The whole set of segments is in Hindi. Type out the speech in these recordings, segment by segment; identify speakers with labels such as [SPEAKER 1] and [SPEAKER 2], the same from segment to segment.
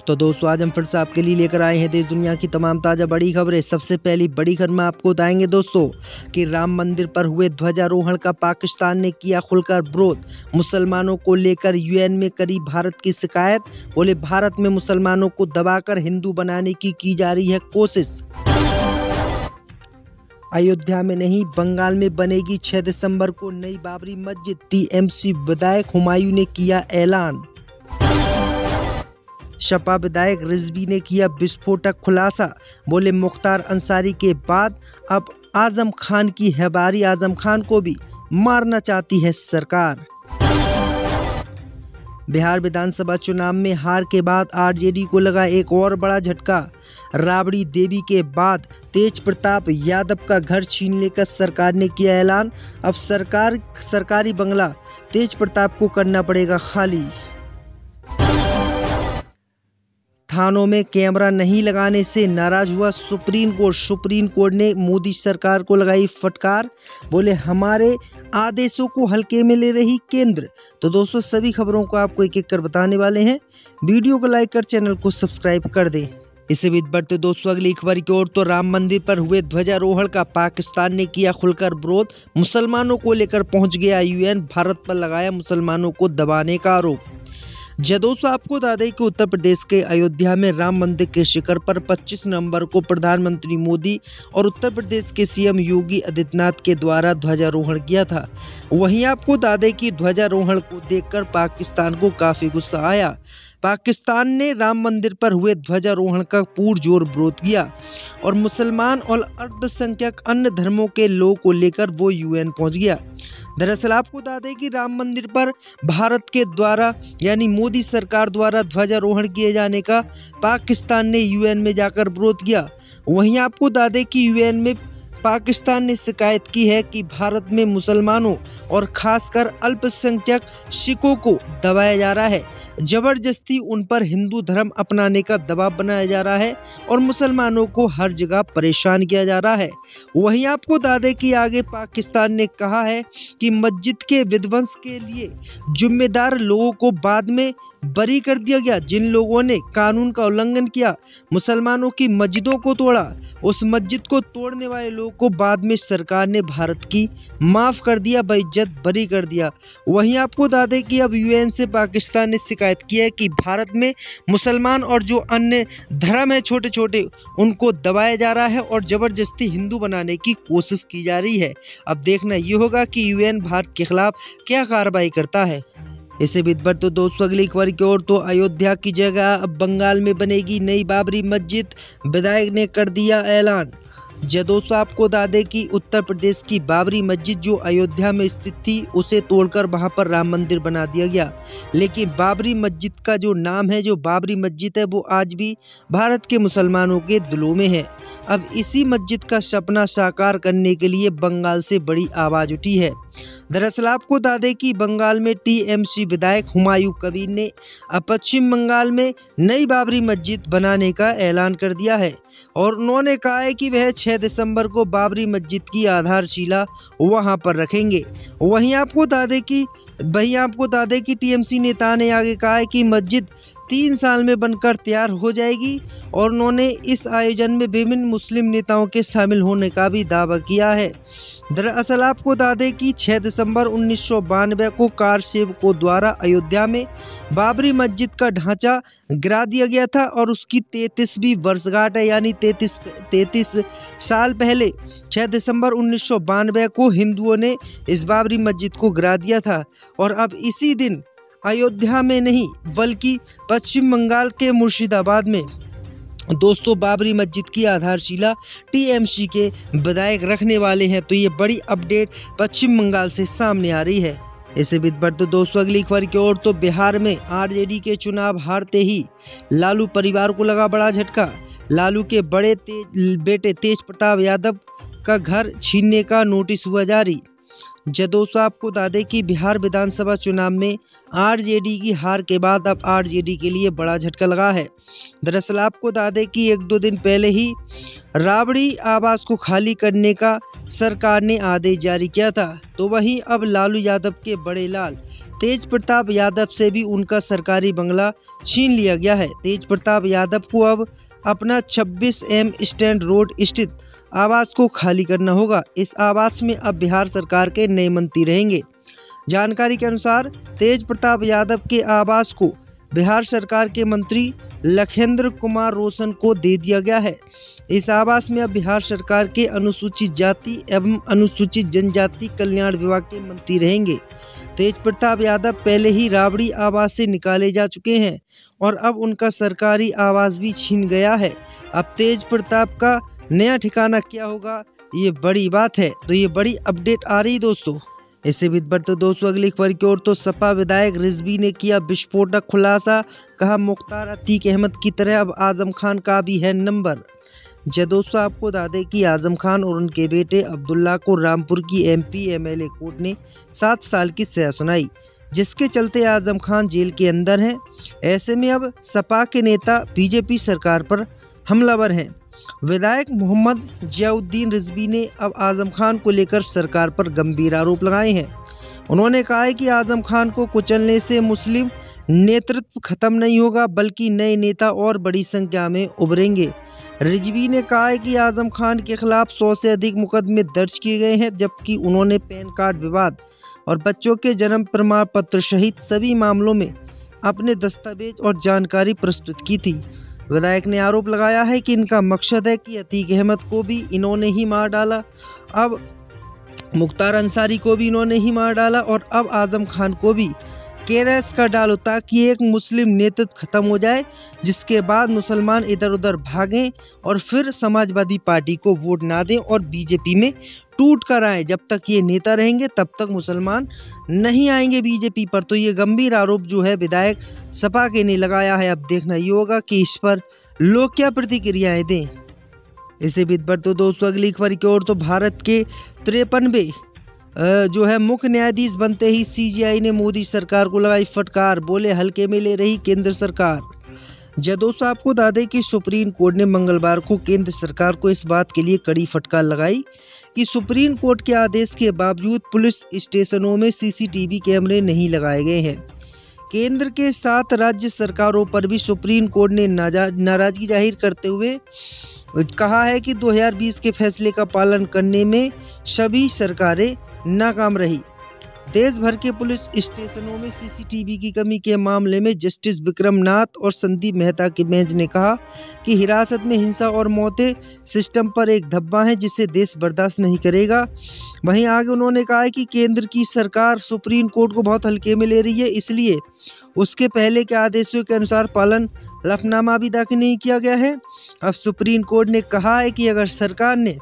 [SPEAKER 1] तो दोस्तों आज हम फिर से आपके लिए लेकर आए हैं देश दुनिया की तमाम ताज़ा बड़ी खबरें। सबसे पहली बड़ी खबर में आपको बताएंगे दोस्तों कि राम मंदिर पर हुए ध्वजारोहण का पाकिस्तान ने किया खुलकर विरोध। मुसलमानों को लेकर यूएन में करी भारत की शिकायत। बोले भारत में मुसलमानों को दबाकर हिंदू बनाने की जा रही है कोशिश। अयोध्या में नहीं बंगाल में बनेगी 6 दिसंबर को नई बाबरी मस्जिद। टीएमसी विधायक हुमायूं ने किया ऐलान। सपा विधायक रिजवी ने किया विस्फोटक खुलासा। बोले मुख्तार अंसारी के बाद अब आजम खान की है बारी। आजम खान को भी मारना चाहती है सरकार। बिहार विधानसभा चुनाव में हार के बाद आरजेडी को लगा एक और बड़ा झटका। राबड़ी देवी के बाद तेज प्रताप यादव का घर छीनने का सरकार ने किया ऐलान। अब सरकारी बंगला तेज प्रताप को करना पड़ेगा खाली। थानों में कैमरा नहीं लगाने से नाराज हुआ सुप्रीम कोर्ट। सुप्रीम कोर्ट ने मोदी सरकार को लगाई फटकार। बोले हमारे आदेशों को हल्के में ले रही केंद्र। तो दोस्तों सभी खबरों को आपको एक एक कर बताने वाले हैं। वीडियो को लाइक कर चैनल को सब्सक्राइब कर दें। इसे भी बढ़ते दोस्तों अगली खबर की ओर। तो राम मंदिर पर हुए ध्वजारोहण का पाकिस्तान ने किया खुलकर विरोध। मुसलमानों को लेकर पहुंच गया यूएन। भारत पर लगाया मुसलमानों को दबाने का आरोप। दोस्तों आपको बता दें कि उत्तर प्रदेश के अयोध्या में राम मंदिर के शिखर पर 25 नवंबर को प्रधानमंत्री मोदी और उत्तर प्रदेश के सीएम योगी आदित्यनाथ के द्वारा ध्वजारोहण किया था। वहीं आपको बता दें कि ध्वजारोहण को देखकर पाकिस्तान को काफी गुस्सा आया। पाकिस्तान ने राम मंदिर पर हुए ध्वजारोहण का पुरजोर विरोध किया और मुसलमान और अल्पसंख्यक अन्य धर्मों के लोगों को लेकर वो यूएन पहुंच गया। दरअसल आपको बता दें कि राम मंदिर पर भारत के द्वारा यानी मोदी सरकार द्वारा ध्वजारोहण किए जाने का पाकिस्तान ने यूएन में जाकर विरोध किया। वहीं आपको बता दें कि यूएन में पाकिस्तान ने शिकायत की है कि भारत में मुसलमानों और खासकर अल्पसंख्यक सिखों को दबाया जा रहा है। जबरदस्ती उन पर हिंदू धर्म अपनाने का दबाव बनाया जा रहा है और मुसलमानों को हर जगह परेशान किया जा रहा है। वहीं आपको बता दें कि आगे पाकिस्तान ने कहा है कि मस्जिद के विध्वंस के लिए जिम्मेदार लोगों को बाद में बरी कर दिया गया। जिन लोगों ने कानून का उल्लंघन किया, मुसलमानों की मस्जिदों को तोड़ा, उस मस्जिद को तोड़ने वाले लोगों को बाद में सरकार ने भारत की माफ कर दिया, बेइज्जत बरी कर दिया। वहीं आपको बता दें कि अब यूएन से पाकिस्तान ने शिकायत की है कि भारत में मुसलमान और जो अन्य धर्म है छोटे छोटे उनको दबाया जा रहा है और जबरदस्ती हिंदू बनाने की कोशिश की जा रही है। अब देखना ये होगा कि यूएन भारत के खिलाफ क्या कार्रवाई करता है। इसे भी बढ़ तो दोस्तों अगली खबर की ओर। तो अयोध्या की जगह अब बंगाल में बनेगी नई बाबरी मस्जिद। विधायक ने कर दिया ऐलान। दोस्तों आपको बता दें कि उत्तर प्रदेश की बाबरी मस्जिद जो अयोध्या में स्थित थी उसे तोड़कर वहां पर राम मंदिर बना दिया गया। लेकिन बाबरी मस्जिद का जो नाम है, जो बाबरी मस्जिद है, वो आज भी भारत के मुसलमानों के दिलों में है। अब इसी मस्जिद का सपना साकार करने के लिए बंगाल से बड़ी आवाज उठी है। दरअसल आपको बता दें कि बंगाल में टीएमसी विधायक हुमायूं कबीर ने अब पश्चिम बंगाल में नई बाबरी मस्जिद बनाने का ऐलान कर दिया है और उन्होंने कहा है कि वह 6 दिसंबर को बाबरी मस्जिद की आधारशिला वहां पर रखेंगे। वहीं आपको बता दें कि टीएमसी नेता ने आगे कहा है कि मस्जिद 3 साल में बनकर तैयार हो जाएगी और उन्होंने इस आयोजन में विभिन्न मुस्लिम नेताओं के शामिल होने का भी दावा किया है। दरअसल आपको बता दें कि 6 दिसंबर 1992 को कार सेवकों द्वारा अयोध्या में बाबरी मस्जिद का ढांचा गिरा दिया गया था और उसकी 33वीं वर्षगांठ है। यानी 33 साल पहले 6 दिसंबर 1992 को हिंदुओं ने इस बाबरी मस्जिद को गिरा दिया था और अब इसी दिन अयोध्या में नहीं बल्कि पश्चिम बंगाल के मुर्शिदाबाद में दोस्तों बाबरी मस्जिद की आधारशिला टीएमसी के विधायक रखने वाले हैं। तो ये बड़ी अपडेट पश्चिम बंगाल से सामने आ रही है। इसे भी बढ़ तो दोस्तों अगली खबर की ओर। तो बिहार में आरजेडी के चुनाव हारते ही लालू परिवार को लगा बड़ा झटका। लालू के बड़े बेटे तेज प्रताप यादव का घर छीनने का नोटिस हुआ जारी। दोस्तों आपको बता दें कि बिहार विधानसभा चुनाव में आरजेडी की हार के बाद अब आरजेडी के लिए बड़ा झटका लगा है। दरअसल आपको बता दें कि 1-2 दिन पहले ही राबड़ी आवास को खाली करने का सरकार ने आदेश जारी किया था। तो वहीं अब लालू यादव के बड़े लाल तेज प्रताप यादव से भी उनका सरकारी बंगला छीन लिया गया है। तेज प्रताप यादव को अब अपना 26M स्टैंड रोड स्थित आवास को खाली करना होगा। इस आवास में अब बिहार सरकार के नए मंत्री रहेंगे। जानकारी के अनुसार तेज प्रताप यादव के आवास को बिहार सरकार के मंत्री लखेंद्र कुमार रोशन को दे दिया गया है। इस आवास में अब बिहार सरकार के अनुसूचित जाति एवं अनुसूचित जनजाति कल्याण विभाग के मंत्री रहेंगे। तेज प्रताप यादव पहले ही राबड़ी आवास से निकाले जा चुके हैं और अब उनका सरकारी आवास भी छीन गया है। अब तेज प्रताप का नया ठिकाना क्या होगा, ये बड़ी बात है। तो ये बड़ी अपडेट आ रही दोस्तों। इससे भी बढ़ते दोस्तों अगली खबर की ओर। तो सपा विधायक रिजवी ने किया विस्फोटक खुलासा, कहा मुख्तार अतीक अहमद की तरह अब आजम खान का भी है नंबर। जय दोस्तों, आपको बता दें कि आजम खान और उनके बेटे अब्दुल्ला को रामपुर की MP MLA कोर्ट ने 7 साल की सजा सुनाई, जिसके चलते आजम खान जेल के अंदर हैं। ऐसे में अब सपा के नेता BJP सरकार पर हमलावर हैं। विधायक मोहम्मद जियाउद्दीन रिजवी ने अब आजम खान को लेकर सरकार पर गंभीर आरोप लगाए हैं। उन्होंने कहा है कि आजम खान को कुचलने से मुस्लिम नेतृत्व खत्म नहीं होगा, बल्कि नए नेता और बड़ी संख्या में उभरेंगे। रिजवी ने कहा है कि आजम खान के खिलाफ 100 से अधिक मुकदमे दर्ज किए गए हैं, जबकि उन्होंने पैन कार्ड विवाद और बच्चों के जन्म प्रमाण पत्र सहित सभी मामलों में अपने दस्तावेज और जानकारी प्रस्तुत की थी। विधायक ने आरोप लगाया है कि इनका मकसद है कि अतीक अहमद को भी इन्होंने ही मार डाला, अब मुख्तार अंसारी को भी इन्होंने ही मार डाला और अब आजम खान को भी केरस का डालो, ताकि एक मुस्लिम नेतृत्व खत्म हो जाए, जिसके बाद मुसलमान इधर उधर भागें और फिर समाजवादी पार्टी को वोट ना दें और BJP में टूट कर आए। जब तक ये नेता रहेंगे तब तक मुसलमान नहीं आएंगे BJP पर। तो ये गंभीर आरोप जो है विधायक सपा के ने लगाया है। अब देखना ये होगा कि इस पर लोग क्या प्रतिक्रियाएं दें। इसे भी बढ़ते दोस्तों अगली खबर की ओर। तो भारत के 53वें जो है मुख्य न्यायाधीश बनते ही CGI ने मोदी सरकार को लगाई फटकार, बोले हल्के में ले रही केंद्र सरकार। जय दोस्तों, आपको बता दें कि सुप्रीम कोर्ट ने मंगलवार को केंद्र सरकार को इस बात के लिए कड़ी फटकार लगाई कि सुप्रीम कोर्ट के आदेश के बावजूद पुलिस स्टेशनों में CCTV कैमरे नहीं लगाए गए हैं। केंद्र के 7 राज्य सरकारों पर भी सुप्रीम कोर्ट ने नाराजगी जाहिर करते हुए कहा है कि 2020 के फैसले का पालन करने में सभी सरकारें नाकाम रही। देश भर के पुलिस स्टेशनों में CCTV की कमी के मामले में जस्टिस विक्रम नाथ और संदीप मेहता की बेंच ने कहा कि हिरासत में हिंसा और मौतें सिस्टम पर एक धब्बा है, जिसे देश बर्दाश्त नहीं करेगा। वहीं आगे उन्होंने कहा है कि केंद्र की सरकार सुप्रीम कोर्ट को बहुत हल्के में ले रही है, इसलिए उसके पहले के आदेशों के अनुसार पालन हलफनामा भी दाखिल नहीं किया गया है। अब सुप्रीम कोर्ट ने कहा है कि अगर सरकार ने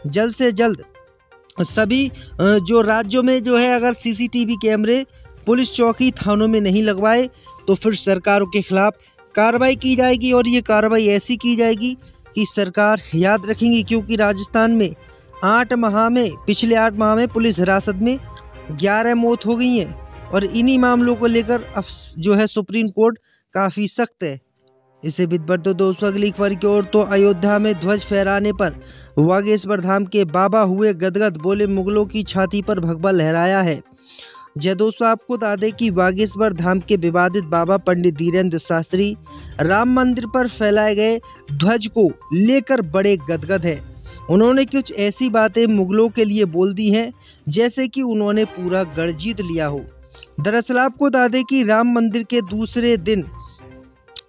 [SPEAKER 1] जल्द से जल्द सभी जो राज्यों में जो है अगर CCTV कैमरे पुलिस चौकी थानों में नहीं लगवाए तो फिर सरकारों के खिलाफ कार्रवाई की जाएगी, और ये कार्रवाई ऐसी की जाएगी कि सरकार याद रखेंगी। क्योंकि राजस्थान में पिछले 8 माह में पुलिस हिरासत में 11 मौत हो गई हैं, और इन्हीं मामलों को लेकर अब जो है सुप्रीम कोर्ट काफ़ी सख्त है। इसे भी बढ़ते दोस्तों अगली खबर की ओर। तो अयोध्या में ध्वज फहराने पर बागेश्वर धाम के बाबा हुए गदगद, बोले मुगलों की छाती पर भगवा लहराया है। जय दोस्तों, आपको बता दें कि बागेश्वर धाम के विवादित बाबा पंडित धीरेन्द्र शास्त्री राम मंदिर पर फैलाए गए ध्वज को लेकर बड़े गदगद है। उन्होंने कुछ ऐसी बातें मुगलों के लिए बोल दी हैं जैसे कि उन्होंने पूरा गढ़ जीत लिया हो। दरअसल आपको बता दें कि राम मंदिर के दूसरे दिन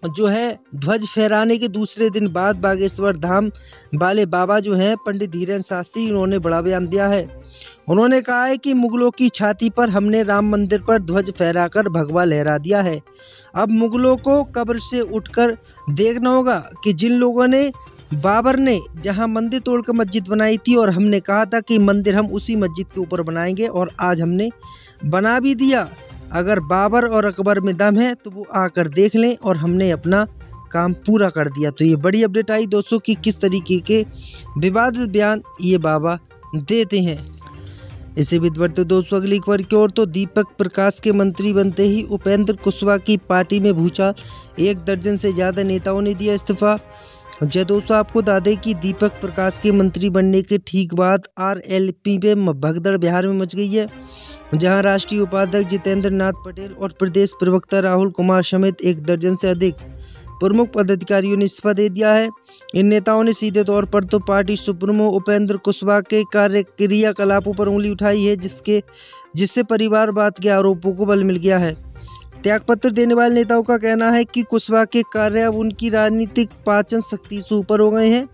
[SPEAKER 1] जो है ध्वज फहराने के दूसरे दिन बाद बागेश्वर धाम वाले बाबा जो हैं पंडित धीरेन्द्र शास्त्री, उन्होंने बड़ा बयान दिया है। उन्होंने कहा है कि मुगलों की छाती पर हमने राम मंदिर पर ध्वज फहराकर भगवा लहरा दिया है। अब मुगलों को कब्र से उठकर देखना होगा कि जिन लोगों ने बाबर ने जहां मंदिर तोड़कर मस्जिद बनाई थी और हमने कहा था कि मंदिर हम उसी मस्जिद के ऊपर बनाएंगे, और आज हमने बना भी दिया। अगर बाबर और अकबर में दम है तो वो आकर देख लें, और हमने अपना काम पूरा कर दिया। तो ये बड़ी अपडेट आई दोस्तों कि किस तरीके के विवादित बयान ये बाबा देते हैं। इसे भी बढ़ते दोस्तों अगली खबर की ओर। तो दीपक प्रकाश के मंत्री बनते ही उपेंद्र कुशवाहा की पार्टी में भूचाल, 1 दर्जन से ज़्यादा नेताओं ने दिया इस्तीफा। जय दोस्तों, आपको बता दें कि दीपक प्रकाश के मंत्री बनने के ठीक बाद RLP में भगदड़ बिहार में मच गई है। जहां राष्ट्रीय उपाध्यक्ष जितेंद्र नाथ पटेल और प्रदेश प्रवक्ता राहुल कुमार समेत 1 दर्जन से अधिक प्रमुख पदाधिकारियों ने इस्तीफा दे दिया है। इन नेताओं ने सीधे तौर पर तो पार्टी सुप्रीमो उपेंद्र कुशवाहा के क्रियाकलापों पर उंगली उठाई है, जिससे परिवारवाद के आरोपों को बल मिल गया है। त्यागपत्र देने वाले नेताओं का कहना है कि कुशवाहा के कार्य अब उनकी राजनीतिक पाचन शक्ति से ऊपर हो गए हैं।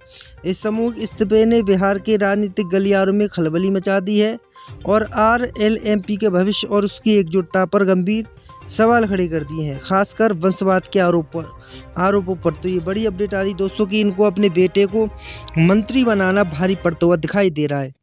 [SPEAKER 1] इस सामूहिक इस्तीफे ने बिहार के राजनीतिक गलियारों में खलबली मचा दी है और RLMP के भविष्य और उसकी एकजुटता पर गंभीर सवाल खड़े कर दिए हैं, खासकर वंशवाद के आरोपों पर। तो ये बड़ी अपडेट आ रही दोस्तों कि इनको अपने बेटे को मंत्री बनाना भारी पड़ता हुआ दिखाई दे रहा है।